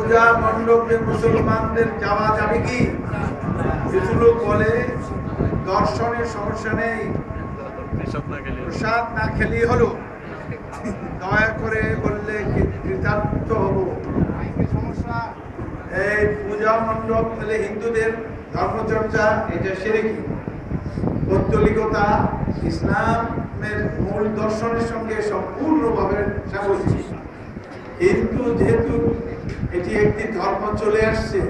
পূজা মণ্ডপে মুসলমানদের যাওয়া যাবে কি? কিছু লোক বলে দর্শনের সমস্যা নেই, প্রসাদ না খেলেই হলো, দয়া করে বললে কৃতার্থ হব। এই পূজা মণ্ডপ হলে হিন্দুদের ধর্মচর্চা, এটা শিরকি। পৌত্তলিকতা ইসলামের মূল দর্শনের সঙ্গে সম্পূর্ণভাবে সামঞ্জস্য। কিন্তু যেহেতু এটি একটি ধর্ম চলে আসছে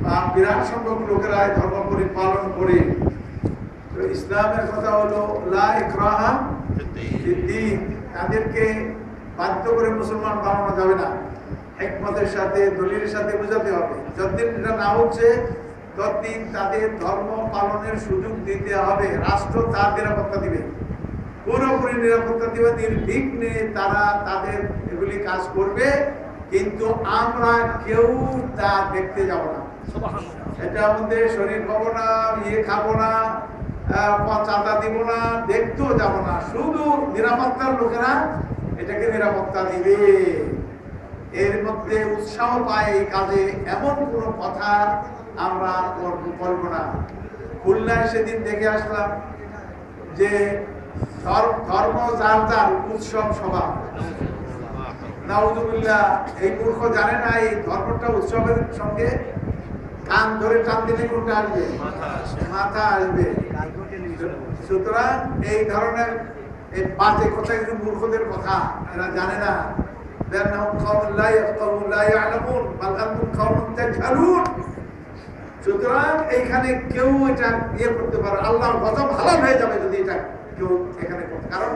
বা বিরাট সংখ্যক লোকেরা ধর্ম পালন করে, তো ইসলামের কথা হলো লা ইকরাহা ফিদ্দীন, তাদেরকে বাধ্য করে মুসলমান বানানো যাবে না, হিকমতের সাথে দলিলের সাথে বোঝাতে হবে। যতদিন এটা না হচ্ছে ততদিন তাদের ধর্ম পালনের সুযোগ দিতে হবে। রাষ্ট্র তার নিরাপত্তা দিবে, পুরোপুরি নিরাপত্তা দিবে, নির্বিঘ্নে তারা তাদের এগুলি কাজ করবে। কিন্তু আমরা কেউ তা দেখতে যাব না, এটা আমাদের শরীর খাবো না, খাবো না, চাঁদা দিব না, দেখতেও যাব না। শুধু নিরাপত্তার লোকেরা এটাকে নিরাপত্তা দিবে। এর মধ্যে উৎসাহ পায় এই কাজে, এমন কোনো কথা আমরা বলবো না। খুলনায় সেদিন দেখে আসলাম যে ধর্ম যার যার উৎসব সভা। নাউযুবিল্লাহ, এই মূর্খ জানে না এই ধর্মটা উৎসবের সঙ্গে কান ধরে টান দিলে কোনটা আসবে? মাথা আসবে। সুতরাং এই ধরনের এই বাজে কথা কিন্তু মূর্খদের কথা, এরা জানে না। সুতরাং এইখানে কেউ এটা ইয়ে করতে পারে, আল্লাহর গজব হালাল হয়ে যাবে যদি এটা কেউ এখানে করতে। কারণ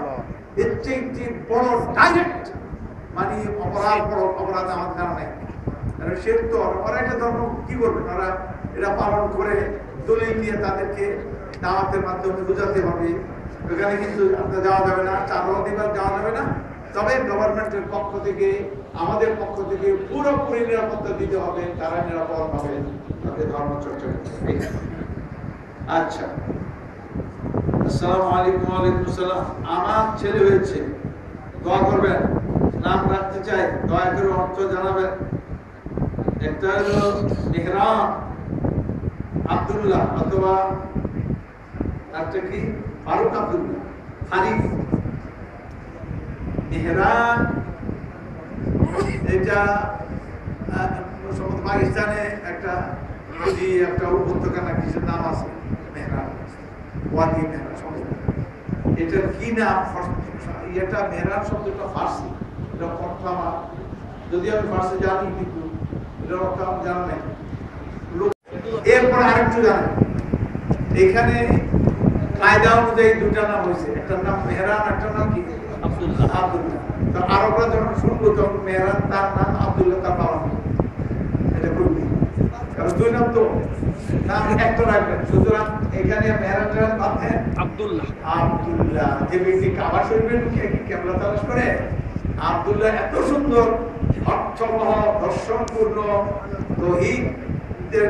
এটি একটি বড় ডাইরেক্ট মানে অপরাধ আমার জানা নেই। সে তো ওরা একটা ধর্ম কি করবে, ওরা এটা পালন করে দলিল দিয়ে তাদেরকে দাওয়াতের মাধ্যমে বোঝাতে হবে। ওখানে কিন্তু আপনার যাওয়া যাবে না, চাঁদা দিবার যাওয়া যাবে না। তবে গভর্নমেন্টের পক্ষ থেকে, আমাদের পক্ষ থেকে পুরোপুরি নিরাপত্তা দিতে হবে, তারা নিরাপদ ভাবে তাদের ধর্ম চর্চা করতে হবে। আচ্ছা, আসসালামু আলাইকুম। ওয়ালাইকুম আসসালাম। আমার ছেলে হয়েছে, দোয়া করবেন। নাম রাখতে চাই, দয়া করে অর্থ জানাবেন। একটা হলো ইহরাম আব্দুল্লাহ অথবা একটা কি ফারুক আব্দুল্লাহ, ফারিক ইহরাম। এটা পাকিস্তানে একটা উপত্যকা না কিছু নাম আছে, মেহরাব, ওয়াদি মেহরাব। এটার কি নাম? এটা মেহরাব শব্দটা ফার্সি, এটা অর্থ আমার, যদি আমি ফার্সি জানি কিন্তু এটার অর্থ আমি জানা নাই। এরপর আরেকটু জানেন, এখানে কায়দা অনুযায়ী দুটা নাম হয়েছে, একটা নাম মেহরান, একটা নাম কি আব্দুল্লাহ। তো আরবরা যখন শুনবো তখন মেহরান তার নাম, আব্দুল্লাহ তার বাবার নাম, এটা করবি। কারণ দুই নাম তো, নাম একটা রাখবেন। সুতরাং এখানে মেহরান বাদ দেন আব্দুল্লাহ। আব্দুল্লাহ যে ব্যক্তি কাবা শরীফে ঢুকে কেবলা তালাশ করে, আব্দুল্লাহ এত সুন্দর অর্থবহ দর্শনপূর্ণ তৌহিদের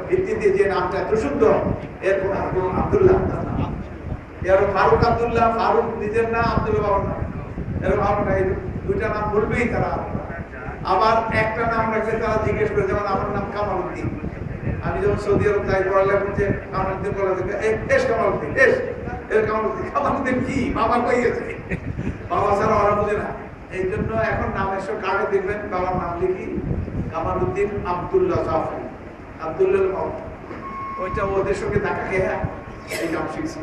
ভিত্তিতে যে নামটা এত সুন্দর, এরপর আব্দুল্লাহ এর ফারুক আব্দুল্লাহ, ফারুক নিজের নাম, আব্দুল্লাহ বাবার নাম, এরকম আমরা এই দুইটা নাম বলবেই তারা। আবার একটা নাম রাখলে তারা জিজ্ঞেস করে, যেমন আমার নাম কামালউদ্দিন। আমি যখন সৌদি আরব যাই, পড়ালেখা করতে কামালউদ্দিন বলা থেকে এস কামালউদ্দিন, এস এর কামালউদ্দিন। কামালউদ্দিন কি বাবা কই গেছে, বাবা ছাড়া ওরা বুঝে না। এই জন্য এখন নামের সব কাগজ দেখবেন, বাবার নাম লিখি কামালউদ্দিন আব্দুল্লাহ জাফরি, আব্দুল্লাহ মাওলা। ওইটা ওদের সঙ্গে দেখা খেয়ে এই নাম শিখছি।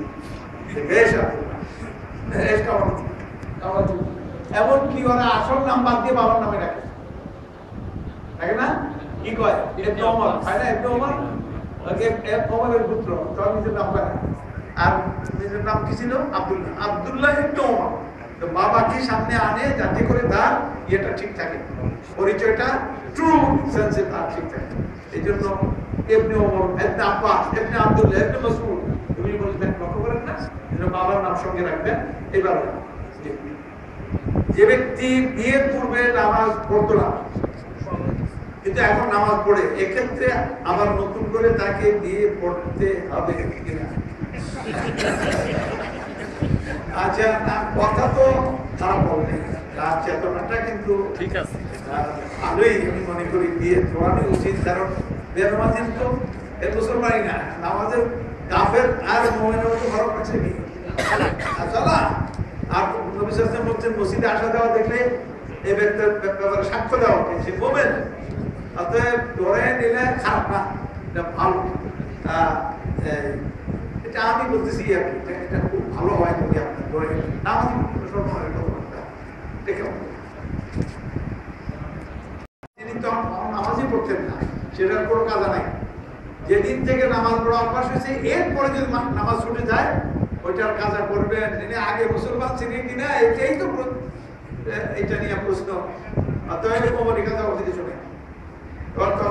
এমনকি ওরা আসল নাম বাদ দিয়ে বাবার নামে রাখে, তাই না? কি কয় ইবনে ওমর, তাই না? ইবনে ওমর ওমরের পুত্র, তার নিজের নাম রাখে। আর নিজের নাম কি ছিল? আব্দুল্লাহ। আব্দুল্লাহ ইবনে ওমর। তো বাবাকে সামনে আনে যাতে করে তার ইয়েটা ঠিক থাকে, পরিচয়টা ট্রু সেন্সে তার ঠিক থাকে। এই জন্য ইবনে ওমর, ইবনে আব্বাস, ইবনে আব্দুল্লাহ, ইবনে মাসউদ এগুলি বলবেন, লক্ষ্য করেন না? এজন্য বাবার নাম সঙ্গে রাখবেন। এবার যে ব্যক্তি বিয়ের পূর্বে নামাজ পড়তো না কিন্তু এখন নামাজ পড়ে, এক্ষেত্রে আবার নতুন করে তাকে বিয়ে পড়তে হবে কিনা? আচ্ছা, কথা তো খারাপ বলবে, তার চেতনাটা কিন্তু ঠিক আছে, ভালোই আমি মনে করি দিয়ে ধোয়ানো উচিত, কারণ বেনামাজির তো এ মুসলমানই না, নামাজের কাফের আর মুমিনের মধ্যে ফরক আছে কি? চলা। আর নবী সাল্লাল্লাহু আলাইহি ওয়াসাল্লাম বলছেন মসজিদে আসা যাওয়া দেখলে এই ব্যক্তির ব্যাপারে সাক্ষ্য দেওয়া উচিত, সে মুমিন। অতএব ধরে নিলে খারাপ না, এটা ভালো। এটা আমি বলতেছি আর কি, এটা খুব ভালো হয় যদি আপনার ধরে নামাজ দেখে তিনি তো নামাজই পড়তেন না, সেটার কোনো কাজা নাই। যেদিন থেকে নামাজ পড়া অভ্যাস হয়েছে এরপরে যদি নামাজ ছুটে যায় ওইটার কাজা করবেন। তিনি আগে মুসলমান ছিলেন কিনা এটাই তো এটা নিয়ে প্রশ্ন। অতএব কোমরি কাজা অতীতে শুনে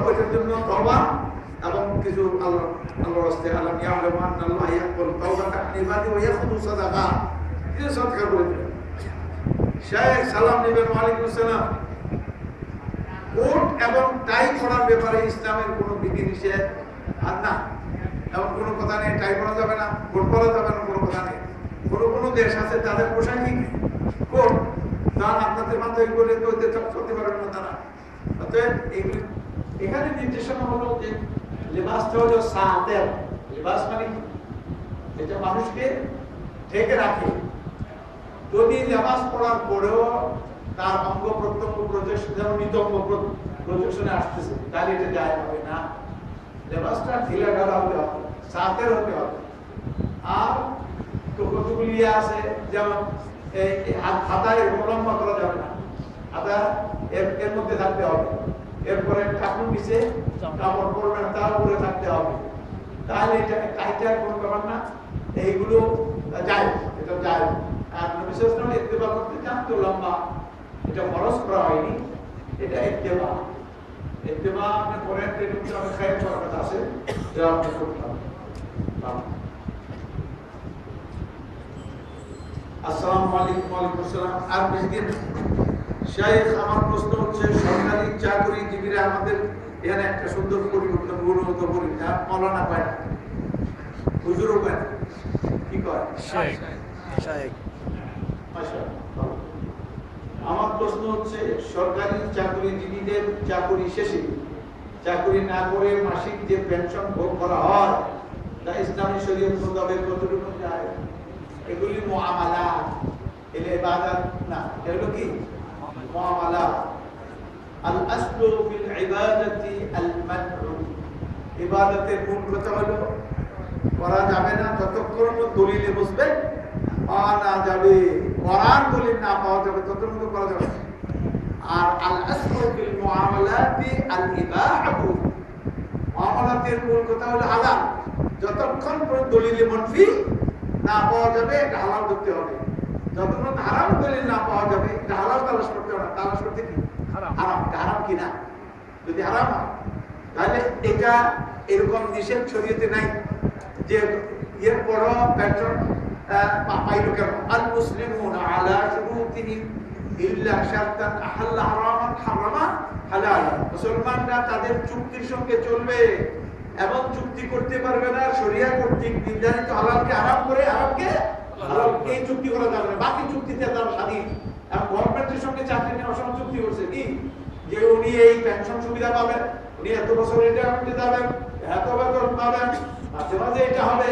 ওইটার জন্য তওবা এবং কিছু আল্লাহর রাস্তে আল্লাহ ইয়ালামু আন্নাল্লাহ ইয়াকবাল তাওবাতা আন ইবাদি ওয়া ইয়াখুযু সাদাকা, কিছু সাদকা করে দিবেন। শেখ সালাম নেবেন, ওয়ালাইকুম আসসালাম। কোট এবং টাই পরার ব্যাপারে ইসলামের কোনো বিধিনিষেধ আর না, এমন কোনো কথা নেই। টাই পরা যাবে না, কোট পরা যাবে না, কোনো কথা নেই। কোনো দেশ আছে তাদের পোশাকই কোট, তার আপনাদের মাথায় করে চলতে পারবেন না তারা। অতএব এগুলি এখানে নির্দেশনা হলো যে লেবাসটা হলো সাতের লেবাস, মানে এটা মানুষকে ঢেকে রাখে। যদি লেবাস পরার পরেও তার অঙ্গ প্রত্যঙ্গ প্রজেকশন, যেমন নিতঙ্গ প্রজেকশনে আসতেছে, তাহলে এটা যায় হবে না। লেবাসটা ঢিলা ঢালা হতে হবে, সাতের হতে হবে। আর তো কতগুলি আছে, যেমন হাতায় লম্বা করা যাবে না, হাতা এর মধ্যে থাকতে হবে। এরপরে কাপড় নিচে কাপড় পরবে না, তার উপরে থাকতে হবে। তাহলে এটা টাইটার কোনো ব্যাপার না, এইগুলো যায়, এটা যায়। আর নবী সাল্লাল্লাহু আলাইহি ওয়াসাল্লাম ইত্তেবা করতে চান তো লম্বা, এটা ফরজ করা হয়নি, এটা ইত্তেবা। ইত্তেবা আপনি করেন, এটা কিন্তু আমি খায়ের কথা আছে যা আপনি করতে হবে। আসসালামু আলাইকুম। ওয়ালাইকুম আসসালাম। আর বেশিদিন শাইখ, আমার প্রশ্ন হচ্ছে সরকারি চাকরিজীবীরা আমাদের এখানে একটা সুন্দর পরিবর্তন গুণগত পরীক্ষা মৌলানা পায় না, হুজুরও পায় না, কি কয়? আমার প্রশ্ন হচ্ছে সরকারি চাকরিজীবীদের চাকরি শেষে চাকরি না করে মাসিক যে পেনশন ভোগ করা হয় তা ইসলামী শরীয়ত মোতাবেক কতটুকু যায়? এগুলি মুআমালাত, এর ইবাদত না, এগুলো কি মুআমালাত। আল আসলু ফিল ইবাদাতি আল মানউ, ইবাদতের মূল কথা হলো করা যাবে না যতক্ষণ দলিলে বসবে, পাওয়া না যাবে, কোরআন দলিল না পাওয়া যাবে ততক্ষণ করা যাবে। আর আল আসলু ফিল মুআমালাতি আল ইবাহু, মুআমালাতের মূল কথা হলো হালাল, যতক্ষণ পর্যন্ত দলিলে মানফি না পাওয়া যাবে এটা হালাল করতে হবে। যতক্ষণ হারাম দলিল না পাওয়া যাবে এটা হালাল তালাশ করতে হবে। তালাশ করতে কি হারাম, হারাম কিনা, যদি হারাম হয় তাহলে এটা এরকম নিষেধ শরীয়তে নাই যে এর বড় পেনশন পাইল কেন। আল মুসলিমুনা আলা শুরুতিহিম ইল্লা শারতান আহাল্লা হারামান হারামা হালাল, মুসলমানরা তাদের চুক্তির সঙ্গে চলবে এবং চুক্তি করতে পারবে না শরিয়া কর্তৃক নির্ধারিত হালালকে হারাম করে হারামকে হালাল, এই চুক্তি করা যাবে না। বাকি চুক্তিতে তার স্বাধীন। এবং গভর্নমেন্টের সঙ্গে চাকরি নেওয়ার সময় চুক্তি করছে কি যে উনি এই পেনশন সুবিধা পাবেন, উনি এত বছর রিটায়ারমেন্টে যাবেন, এত বেতন পাবেন, মাঝে মাঝে এটা হবে,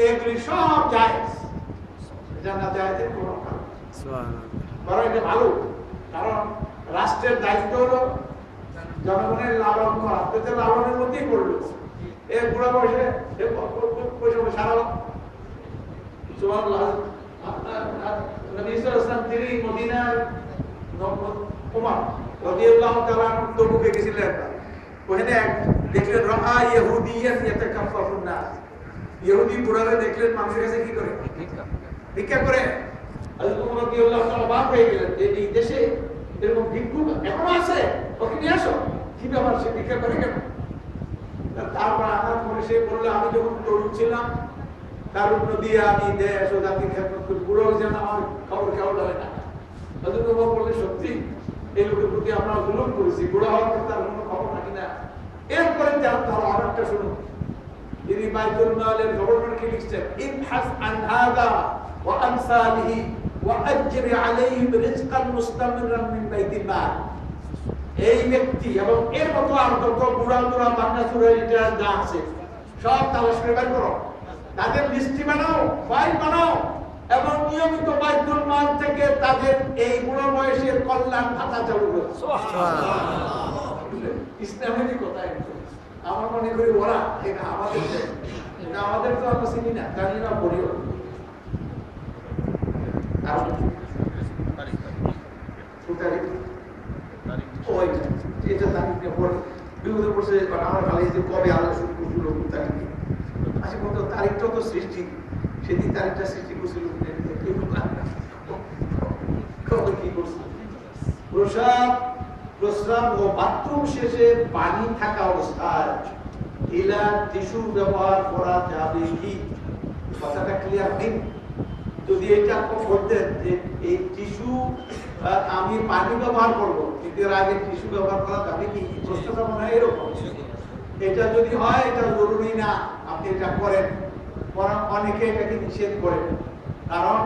এগুলি সব জায়েজ। এটা না জায়েজের কোনো কারণ, বরং এটা ভালো। কারণ রাষ্ট্রের দায়িত্ব হলো জনগণের লালন করা, তো লালনের মধ্যেই পড়লো। এ বুড়া বয়সে সারা নবী সাল্লাল্লাহু আলাইহি ওয়াসাল্লাম তিনি মদিনার ওমর রাদিয়াল্লাহু তাআলা তবুকে গেছিলেন। ওখানে দেখলেন রাআ ইহুদিয়ান ইয়াতাকাফফাফুন নাস, ইহুদি বুড়ারে দেখলেন মানুষের কাছে কি করে, ভিক্ষা করে। হযরত ওমর রাদিয়াল্লাহু তাআলা অবাক হয়ে গেলেন যে এই দেশে এরকম ভিক্ষুক এখনো আছে, ওকে নিয়ে আসো। কি ব্যাপার, সে ভিক্ষা করে কেন? তারপর আমার মনে সে বললো আমি যখন তরুণ ছিলাম তার উপর দিয়ে আমি দেশ ও জাতির খেদমত করি, বুড়ো যেন আমার খবর কেমন হয় না। হযরত ওমর বললে সত্যি এই লোকের প্রতি আমরা জুলুম করেছি, বুড়ো হওয়ার পর তার কোনো খবর রাখি না। এরপরে তারা আরেকটা শুনুন, যিনি বাইতুল মালের গভর্নরকে লিখছেন ইবহাস আন হাদা ওয়া আমসালিহি ওয়াআজরি আলাইহিম রিজকান মুস্তামিরান মিন বাইতিল মাল। এই ব্যক্তি এবং এর মতো আর যত বুড়া বুড়া বাংলাচুরা এটা যা আছে সব তালাশ করে বের করো, তাদের লিস্টি বানাও, ফাইল বানাও এবং নিয়মিত বাইতুল মাল থেকে তাদের এই বুড়ো বয়সের কল্যাণ ভাতা চালু করো। ইসলামেরই কথা। আমার মনে করি ওরা এটা আমাদের তো আমরা চিনি না, জানি না, বলিও তারিখটা তো সৃষ্টি, সেদিন তারিখটা সৃষ্টি করছিল কি করছে? প্রস্রাব ও বাথরুম শেষে পানি থাকা অবস্থায় টিস্যু ব্যবহার করা যাবে কি? কথাটা ক্লিয়ার নেই। যদি এটা বলতেন যে এই টিস্যু আমি পানি ব্যবহার করবো কিন্তু এর আগে টিস্যু ব্যবহার করা যাবে কি, প্রশ্নটা মনে হয় এরকম। এটা যদি হয় এটা জরুরি না আপনি এটা করেন, বরং অনেকে এটাকে নিষেধ করেন, কারণ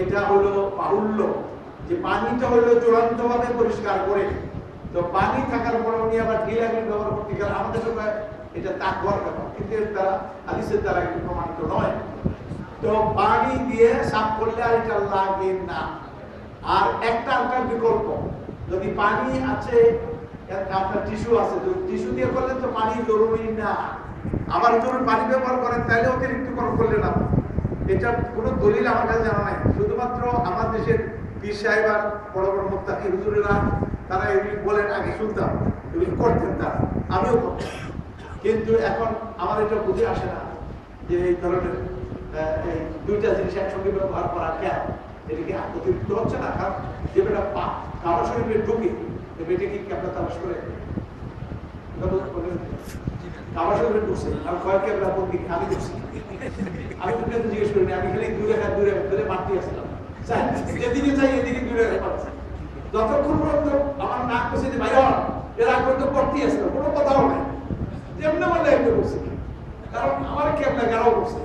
এটা হলো বাহুল্য যে পানিটা হলো চূড়ান্ত ভাবে পরিষ্কার করে, তো পানি থাকার পরে উনি আবার ঢিলাগুলি ব্যবহার করতে গেলে আমাদের সবাই এটা তাকওয়ার ব্যাপার, কিন্তু এর দ্বারা হাদিসের দ্বারা কিন্তু প্রমাণিত নয়। তো পানি দিয়ে সাফ করলে আর এটা লাগে না। আর একটা বিকল্প, যদি পানি আছে আপনার টিস্যু আছে, তো টিস্যু দিয়ে করলে তো পানি জরুরি না, আবার যদি পানি ব্যবহার করেন তাহলে অতিরিক্ত করলে না। এটা কোনো দলিল আমার কাছে জানা নাই, শুধুমাত্র আমার দেশের পীর সাহেব আর বড় বড় মুফতি হুজুরেরা তারা এগুলি বলেন, আগে শুনতাম এগুলি করতেন, তারা আমিও করতাম, কিন্তু এখন আমার এটা বুঝে আসে না যে এই ধরনের এই দুইটা জিনিস একসঙ্গে ব্যবহার করা কেন, এটা কি অতিরিক্ত হচ্ছে না? কারণ যে বেটা কারো শরীরে ঢুকে বেটে কি ক্যাবলা তালাশ করে কারো শরীরে ঢুকছে, আর কয়েক ক্যাবলা বন্দি আমি দেখছি, আমি তোকে জিজ্ঞেস করিনি, আমি খালি দূরে ধরে মারতে আসলাম, যেদিকে চাই এদিকে দূরে পাচ্ছি, যতক্ষণ পর্যন্ত আমার নাক কষে যে বাইর এর আগ পর্যন্ত পড়তেই আসলো, কোনো কথাও নাই, যেমন বললে এমনি করছি, কারণ আমার ক্যাবলা গাড়াও করছে।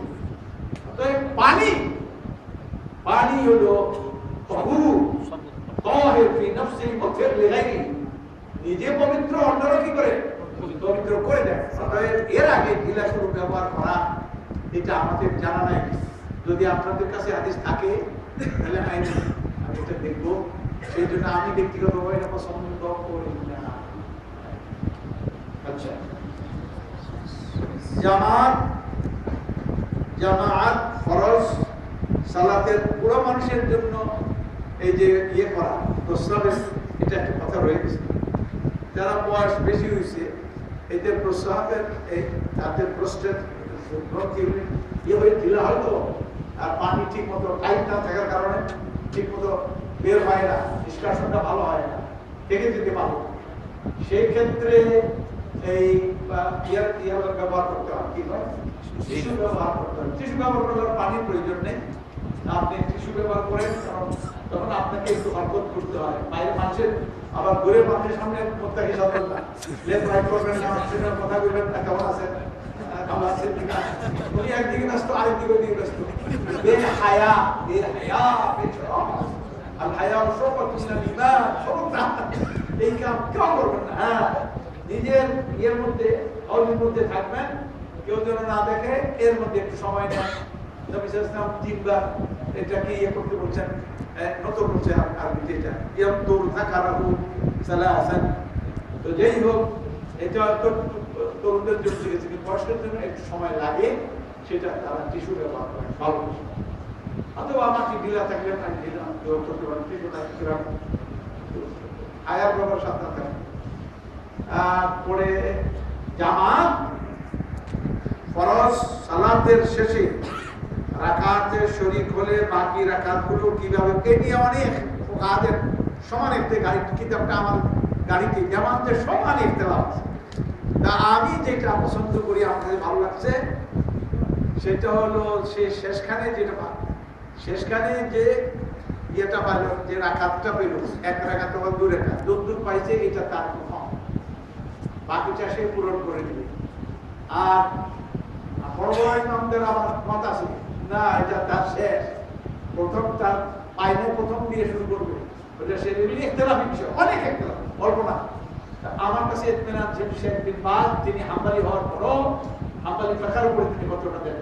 তো পানি হলো নিজে পবিত্র, অন্যরা কি করে পবিত্র করে দেয়। এর আগে ঢিলা শুরু ব্যবহার করা এটা আমাদের জানা নাই। যদি আপনাদের কাছে হাদিস থাকে তাহলে আমি এটা দেখবো, সেই জন্য আমি ব্যক্তিগতভাবে এটা পছন্দ করি না। আচ্ছা, জামাত ফরজ সালাতের পুরো মানুষের জন্য এই যে ইয়ে করা প্রস্রাবের, এটা একটা কথা রয়ে গেছে। যারা বয়স বেশি হয়েছে এদের প্রস্রাবের তাদের প্রস্টেট ইয়ে হয়ে ঢিলা হয়তো, আর পানি ঠিক মতো টাইট না থাকার কারণে ঠিক মতো বের হয় না, নিষ্কাশনটা ভালো হয় না, থেকে যেতে পারো, সেই ক্ষেত্রে এই ব্যবহার করতে হয়, কি হয় টিস্যু ব্যবহার করতে হয়। টিস্যু ব্যবহার করলে পানির প্রয়োজন নেই, আপনি টিস্যু ব্যবহার করেন, কারণ তখন আপনাকে একটু হরকত করতে হয়, বাইরে মানুষের আবার ঘুরে মানুষের সামনে মোত্তাকি সাধন না, লেট রাইট করবেন না, মানুষের কথা বলবেন না, কেমন আছেন কেমন আছেন, উনি একদিকে ব্যস্ত আরেকদিকে ওইদিকে ব্যস্ত, বেহায়া আল হায়া শরফাতুন মিনাল ঈমান, শরফটা এই কাম কেউ করবেন না। হ্যাঁ, নিজের ইয়ের মধ্যে অলির মধ্যে থাকবেন, কেউ যেন না দেখে, এর মধ্যে একটু সময় নেন। নবী সাল্লাল্লাহু আলাইহি ওয়াসাল্লাম তিনবার এটাকে ইয়ে করতে বলছেন, নতুন বলছে আরবিতে এটা ইয়ামতুর যাকারাহু সালাসান। তো যেই হোক, এটা তো তরুণদের জন্য শিখেছে, কিন্তু বয়স্কদের জন্য একটু সময় লাগে, সেটা তারা টিস্যু ব্যবহার করে ভালো। অথবা মাটি ঢিলা থাকলে আমি ঢিলা ব্যবহার করতে পারেন, টিস্যু থাকতে আয়ার ব্যবহার সাবধান থাকেন। পরে জামাত ফরজ সালাতের শেষে রাকাতে শরীক হলে বাকি রাকাতগুলো কিভাবে, এ নিয়ে অনেক ফুকাহাদের সমান একটা কিতাবটা আমার গাড়িতে জামাতের সমান ইখতিলাফ আছে। তা আমি যেটা পছন্দ করি, আমাদের ভালো লাগছে, সেটা হলো সে শেষখানে যেটা পায়, শেষখানে যে ইয়েটা পাইল, যে রাকাতটা পেল, এক রাকাত বা দু রাকাত, যতদূর পাইছে এটা তার কম, বাকিটা সে পূরণ করে দিবে। আর বড় বড় ইমামদের আমার মত আছে না, এটা তার শেষ, প্রথম তার আইনে প্রথম দিয়ে শুরু করবে, ওটা সেগুলি ইখতিলাফি বিষয়, অনেক ইখতিলাফ, অল্প না। আমার কাছে ইতমিনান শেখ বিন বাজ, তিনি হাম্বলি হওয়ার পরও হাম্বলি ফিকহের উপরে তিনি ফতোয়া দেন।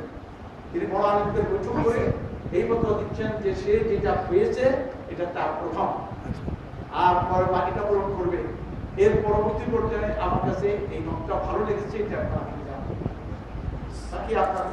তিনি বড় আলেমদের বৈঠক করে এই ফতোয়া দিচ্ছেন যে সে যেটা পেয়েছে এটা তার প্রথম, আর পরে বাকিটা পূরণ করবে। এর পরবর্তী পর্যায়ে আমার কাছে এই মতটা ভালো লেগেছে, এটা আপনার বাকি আপনার